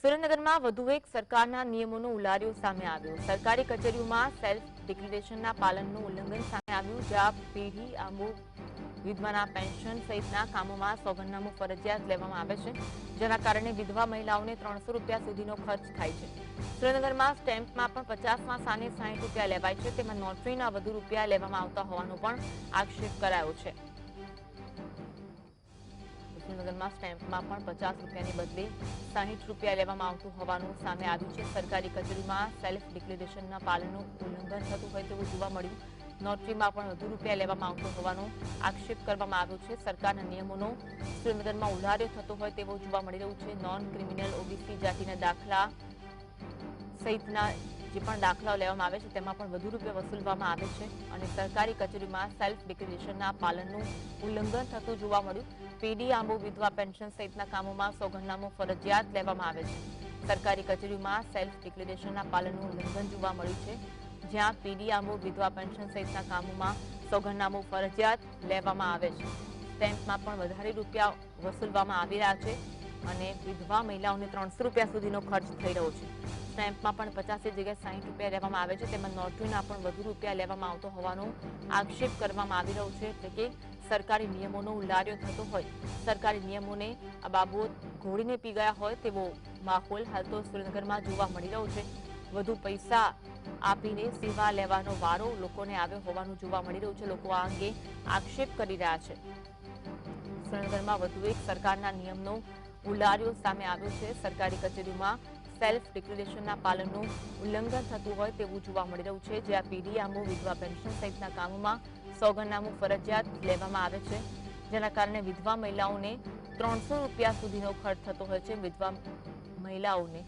સુરેન્દ્રનગરમાં વધુ એક સરકારના નિયમોનો ઉલાર્યો સામે આવ્યો। સરકારી કચેરીઓમાં સેલ્ફ ડિક્લેરેશનના પાલનનું ઉલ્લંઘન સામે આવ્યું, જ્યાં પેઢી આંબો વિધવાના પેન્શન સહિતના કામોમાં સોગંદનામું ફરજિયાત લેવામાં આવે છે, જેના કારણે વિધવા મહિલાઓને 300 રૂપિયા સુધીનો ખર્ચ થાય છે। સુરેન્દ્રનગરમાં સ્ટેમ્પમાં પણ 50માં સ્થાને 60 રૂપિયા લેવાય છે, તેમાં નોટરીના વધુ રૂપિયા લેવામાં આવતા હોવાનો પણ આક્ષેપ કરાયો છે। સુરેન્દ્રનગરમાં સ્ટેમ્પમાં પણ 50 રૂપિયાની બદલે 60 રૂપિયા લેવામાં આવતું હોવાનું સામે આવ્યું છે। સરકારી કચેરીમાં સેલ્ફ ડિક્લેરેશનના પાલનનું ઉલ્લંઘન થતું હોય તેવું જોવા મળ્યું। નોટરીમાં પણ વધુ રૂપિયા લેવામાં આવતો હોવાનો આક્ષેપ કરવામાં આવ્યો છે। સરકારના નિયમોનો સુરેન્દ્રનગરમાં ઉલાર્યો થતો હોય તેવું જોવા મળી રહ્યું છે। નોન ક્રિમિનલ ઓબીસી જાતિના દાખલા સહિતના જે પણ દાખલાઓ લેવામાં આવે છે તેમાં પણ વધુ રૂપિયા વસૂલવામાં આવે છે અને સરકારી કચેરીમાં સેલ્ફ ડિક્લેરેશનના પાલનનું ઉલ્લંઘન થતું જોવા મળ્યું। પેઢી આંબો વિધવા પેન્શન સહિતના કામોમાં સોગંદનામું ફરજિયાત લેવામાં આવે છે। સરકારી કચેરીમાં સેલ્ફ ડિક્લેરેશનના પાલનનું ઉલ્લંઘન જોવા મળ્યું છે, જ્યાં પેઢી આંબો વિધવા પેન્શન સહિતના કામોમાં સોગંદનામું ફરજિયાત લેવામાં આવે છે। સ્ટેમ્પમાં પણ વધારે રૂપિયા વસૂલવામાં આવી રહ્યા છે અને વિધવા મહિલાઓને 300 રૂપિયા સુધીનો ખર્ચ થઈ રહ્યો છે। સ્ટેમ્પમાં પણ 50ની જગ્યાએ 60 રૂપિયા લેવામાં આવે છે, તેમાં નોટરીના પણ વધુ રૂપિયા લેવામાં આવતો હોવાનો આક્ષેપ કરવામાં આવી રહ્યો છે। એટલે કે સરકારી નિયમોનો ઉલ્લાર્યો થતો હોય, સરકારી નિયમોને આ બાબત ઘોડીને પી ગયા હોય તેવો માહોલ હાલ તો સુરેન્દ્રનગરમાં જોવા મળી રહ્યો છે। વધુ પૈસા આપીને સેવા લેવાનો વારો લોકોને આવ્યો હોવાનું જોવા મળી રહ્યું છે। લોકો આ અંગે આક્ષેપ કરી રહ્યા છે। સુરેન્દ્રનગરમાં વધુ એક સરકારના નિયમનો ઉલ્લાર્યો સામે આવ્યો છે। સરકારી કચેરીમાં સેલ્ફ ડિક્લેરેશનના પાલનનું ઉલ્લંઘન થતું હોય તેવું જોવા મળી રહ્યું છે, જ્યાં પેઢી આંબો વિધવા પેન્શન સહિતના કામોમાં સોગંદનામું ફરજિયાત લેવામાં આવે છે, જેના કારણે વિધવા મહિલાઓને 300 રૂપિયા સુધીનો ખર્ચ થતો હોય છે। વિધવા મહિલાઓને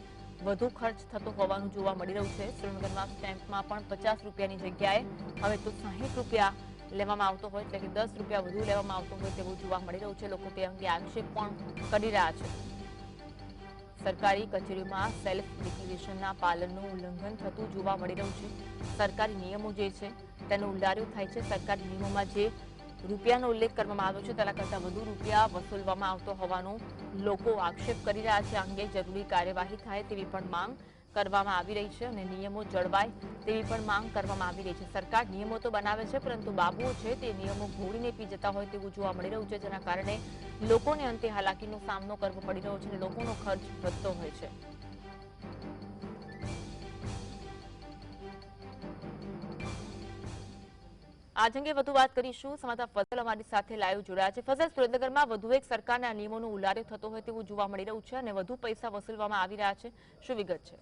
વધુ ખર્ચ થતો હોવાનું જોવા મળી રહ્યું છે। સુરેન્દ્રનગરમાં સ્ટેમ્પમાં પણ 50 રૂપિયાની જગ્યાએ હવે તો 60 રૂપિયા લેવામાં આવતો હોય, એટલે કે 10 રૂપિયા વધુ લેવામાં આવતો હોય તેવું જોવા મળી રહ્યું છે। લોકો તે અંગે આક્ષેપ પણ કરી રહ્યા છે। સરકારી કચેરીમાં સેલ્ફ ડિક્લેરેશનના પાલનનું ઉલ્લંઘન થતું જોવા મળી રહ્યું છે। સરકારી નિયમો જે છે તેનો ઉલ્લાર્યો થાય છે। સરકારી નિયમોમાં જે રૂપિયાનો ઉલ્લેખ કરવામાં આવ્યો છે તેના કરતાં વધુ રૂપિયા વસૂલવામાં આવતો હોવાનો લોકો આક્ષેપ કરી રહ્યા છે। આ અંગે જરૂરી કાર્યવાહી થાય તેવી પણ માંગ કરવામાં આવી રહી છે અને નિયમો જળવાય તેવી પણ માંગ કરવામાં આવી રહી છે। સરકાર નિયમો તો બનાવે છે, પરંતુ બાબુઓ છે તે નિયમો ઘોડીને પી જતા હોય તેવું જોવા મળી રહ્યું છે, જેના કારણે લોકોને અંતે હાલાકીનો સામનો કરવો પડી રહ્યો છે અને લોકોનો ખર્ચ વધતો હોય છે। આજ અંગે વધુ વાત કરીશું। સંવાદદાતા ફઝલ અમારી સાથે લાઈવ જોડાયા છે। ફઝલ, સુરેન્દ્રનગરમાં વધુ એક સરકારના નિયમોનો ઉલ્લાર્યો થતો હોય તેવું જોવા મળી રહ્યું છે અને વધુ પૈસા વસૂલવામાં આવી રહ્યા છે, શું વિગત છે?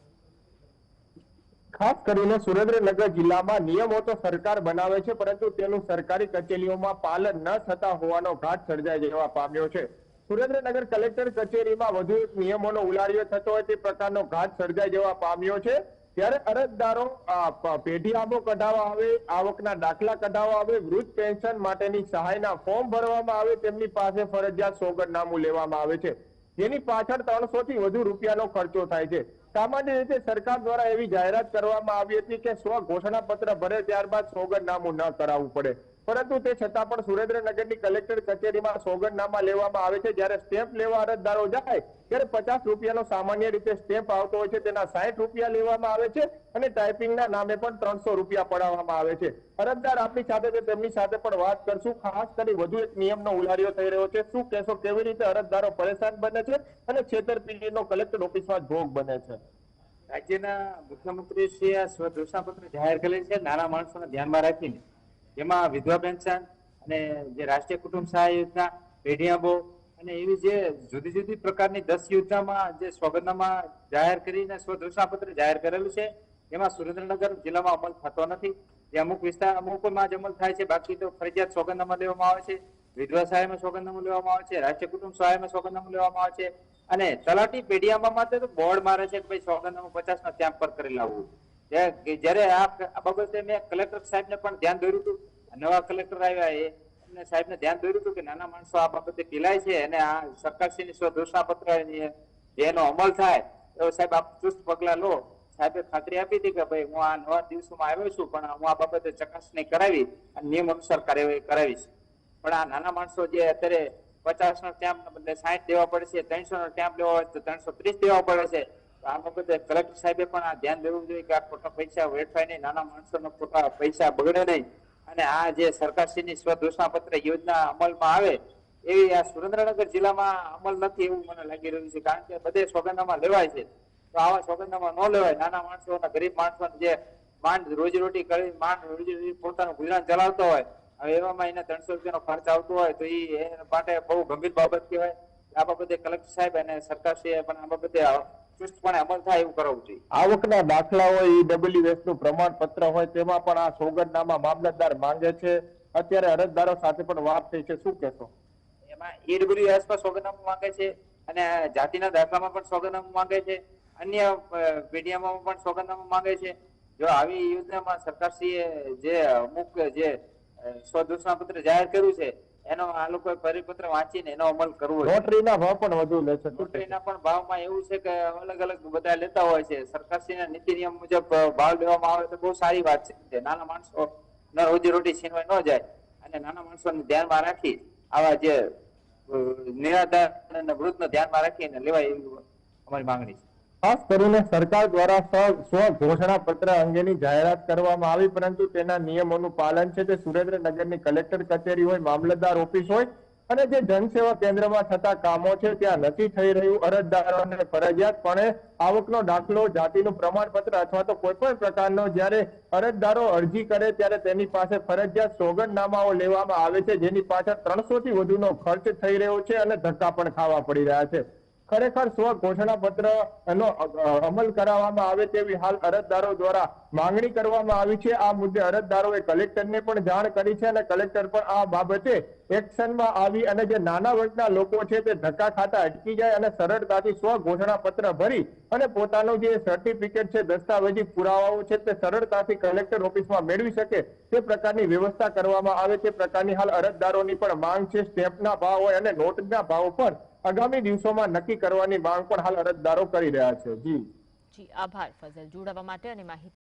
ખાસ કરીને સુરેન્દ્રનગર જિલ્લામાં નિયમો તો સરકાર બનાવે છે, પરંતુ તેનું સરકારી કચેરીઓમાં પાલન ન થતા હોવાનો ઘાટ સર્જાઈ જવા પામ્યો છે। સુરેન્દ્રનગર કલેક્ટર કચેરીમાં વધુ એક નિયમોનો ઉલાર્યો થતો હોય તે પ્રકારનો ઘાટ સર્જાઈ જવા પામ્યો છે। ત્યારે અરજદારો પેઢી આંબો કઢાવવા આવે, આવકના દાખલા કઢાવવા આવે, વૃદ્ધ પેન્શન માટેની સહાયના ફોર્મ ભરવામાં આવે, તેમની પાસે ફરજિયાત સોગંદનામું લેવામાં આવે છે, જેની પાછળ 300 થી વધુ રૂપિયાનો ખર્ચો થાય છે। સામાન્ય રીતે સરકાર દ્વારા એવી જાહેરાત કરવામાં આવી હતી કે સ્વ ઘોષણાપત્ર ભરે ત્યારબાદ સોગંદનામું ન કરાવવું પડે, પરંતુ તે છતાં પણ સુરેન્દ્રનગરની કલેક્ટર કચેરીમાં સોગંદનામા લેવામાં આવે છે। જ્યારે સ્ટેમ્પ લેવા અરજદારો જાય ત્યારે 50 રૂપિયાનો સામાન્ય રીતે સ્ટેમ્પ આવતો હોય છે, તેના 60 રૂપિયા લેવામાં આવે છે અને ટાઈપિંગના નામે પણ 300 રૂપિયા પડાવવામાં આવે છે। અરજદાર આપણી સાથે છે, તેમની સાથે પણ વાત કરશું। ખાસ કરી વધુ એક નિયમનો ઉલાર્યો થઈ રહ્યો છે, શું કહેશો, કેવી રીતે અરજદારો પરેશાન બને છે અને છેતરપિંડીનો કલેક્ટર ઓફિસમાં ભોગ બને છે? રાજ્યના મુખ્યમંત્રીશ્રીએ સ્વઘોષણાપત્ર જાહેર કરેલ છે નાના માણસોને ધ્યાનમાં રાખીને, જેમાં વિધવા પેન્શન અને જે રાષ્ટ્રીય કુટુંબ સહાય યોજના, પેઢી આંબો અને એવી જે જુદી જુદી પ્રકારની 10 યોજનામાં જે સોગંદનામા જાહેર કરીને સ્વઘોષણાપત્ર જાહેર કરેલું છે, એમાં સુરેન્દ્રનગર જિલ્લામાં અમલ થતો નથી। જે અમુક વિસ્તાર અમુકમાં જ અમલ થાય છે, બાકી તો ફરજિયાત સોગંદનામા લેવામાં આવે છે। વિધવા સહાયમાં સોગંદનામું લેવામાં આવે છે, રાષ્ટ્રીય કુટુંબ સહાયમાં સોગંદનામું લેવામાં આવે છે અને તલાટી પેઢીયામાં માટે તો બોર્ડ મારે છે કે ભાઈ સોગંદનામું 50 ના સ્ટેમ્પ પર કરી લાવવું। જ્યારે આ બાબતે મેં કલેક્ટર સાહેબને પણ ધ્યાન દોર્યું હતું, નવા કલેક્ટર આવ્યા એમને સાહેબને ધ્યાન દોર્યું હતું કે નાના માણસો આ બાબતે પીલાય છે અને આ સરકારશ્રીની સ્વઘોષણાપત્ર જેનો અમલ થાય તો સાહેબ આપ ચુસ્ત પગલા લો। સાહેબે ખાતરી આપી હતી કે ભાઈ હું આ નવા દિવસોમાં આવ્યો છું, પણ હું આ બાબતે ચકાસણી કરાવી અને નિયમ અનુસાર કાર્યવાહી કરાવીશ। પણ આ નાના માણસો જે અત્યારે 50 નો સ્ટેમ્પ બદલે 60 દેવા પડે છે, 300 નો સ્ટેમ્પ લેવા હોય તો 330 દેવા પડે છે, આ બાબતે કલેક્ટર સાહેબે પણ આ ધ્યાન દેવું જોઈએ કે આ ખોટા પૈસા વેડફાય નહીં, નાના માણસોના ખોટા પૈસા બગડે નહીં, અને આ જે સરકારશ્રીની સ્વઘોષણાપત્ર યોજના અમલમાં આવે એવી આ સુરેન્દ્રનગર જિલ્લામાં અમલ નથી એવું મને લાગી રહ્યું છે. કારણ કે બધે સોગંદનામા લેવાય છે, તો આવા સોગંદનામા ન લેવાય. નાના માણસોના ગરીબ માણસોને જે માંડ રોજીરોટી કરી માંડ રોજીરોટી પોતાનું ગુજરાન ચલાવતો હોય, હવે એવામાં એને 300 રૂપિયાનો ખર્ચ આવતો હોય તો એ માટે બહુ ગંભીર બાબત કહેવાય. આ બાબતે કલેક્ટર સાહેબ અને સરકારશ્રીએ પણ આ બાબતે ચુસ્તપણે અમલ થાય એવું કરવું જોઈએ. આવકના દાખલા હોય, ઈડબ્લ્યુએસ નું પ્રમાણપત્ર હોય, તેમાં પણ આ સોગંદનામા મામલતદાર માંગે છે. અત્યારે અરજદારો સાથે પણ વાત થઈ છે, શું કહેશો? એમાં ઈડબ્લ્યુએસ પર સોગંદનામું માંગે છે અને જાતિના દાખલામાં પણ સોગંદનામું માંગે છે, અન્ય પેઢીયામાં પણ સોગંદનામું માંગે છે. જો આવી યોજનામાં સરકારશ્રીએ જે અમુક જે સ્વઘોષણાપત્ર જાહેર કર્યું છે એનો આ લોકોએ પરિપત્ર વાંચીને એનો અમલ કરવો જોઈએ. નોટરીના ભાવ પણ વધુ લે છે. નોટરીના પણ ભાવમાં એવું છે કે અલગ અલગ બધા લેતા હોય છે. સરકારશ્રીના નીતિ નિયમ મુજબ ભાવ લેવામાં આવે તો બહુ સારી વાત છે. નાના માણસો રોજીરોટી છીનવાઈ ન જાય અને નાના માણસોને ધ્યાનમાં રાખી આવા જે નિરાધાર અને વૃદ્ધને ધ્યાનમાં રાખીને લેવાય એવી અમારી માંગણી છે. ખાસ કરીને સરકાર દ્વારા સ્વ ઘોષણા પત્ર અંગેની જાહેરાત કરવામાં આવી, પરંતુ તેના નિયમોનું પાલન છે તે સુરેન્દ્રનગરની કલેક્ટર કચેરી હોય, મામલતદાર ઓફિસ હોય અને જે જનસેવા કેન્દ્રમાં થતા કામો છે ત્યાં નથી થઈ રહ્યું. અરજદારોને ફરજિયાતપણે આવકનો દાખલો, જાતિનું પ્રમાણપત્ર અથવા તો કોઈ પણ પ્રકારનો જ્યારે અરજદારો અરજી કરે ત્યારે તેની પાસે ફરજિયાત સોગંદનામાઓ લેવામાં આવે છે, જેની પાછળ 300 થી વધુનો ખર્ચ થઈ રહ્યો છે અને ધક્કા પણ ખાવા પડી રહ્યા છે. ખરેખર સ્વ ઘોષણા પત્ર એનો અમલ કરાવવામાં આવે તેવી હાલ અરજદારો દ્વારા માંગણી કરવામાં આવી છે. આ મુદ્દે અરજદારોએ કલેક્ટરને પણ જાણ કરી છે અને કલેક્ટર પણ આ બાબતે એક્શનમાં આવી અને જે નાના વર્ગના લોકો છે તે ધક્કા ખાતા અટકી જાય અને સરળતાથી સ્વ ઘોષણા પત્ર ભરી અને પોતાનું જે સર્ટિફિકેટ છે, દસ્તાવેજી પુરાવાઓ છે તે સરળતાથી કલેક્ટર ઓફિસમાં મેળવી શકે તે પ્રકારની વ્યવસ્થા કરવામાં આવે તે પ્રકારની હાલ અરજદારોની પણ માંગ છે. સ્ટેમ્પના ભાવ હોય અને નોટના ભાવ પણ આગામી દિવસોમાં નક્કી કરવાની માંગ પણ હાલ અરજદારો કરી રહ્યા છે. જી આભાર ફઝલ જોડાવા માટે અને માહિતી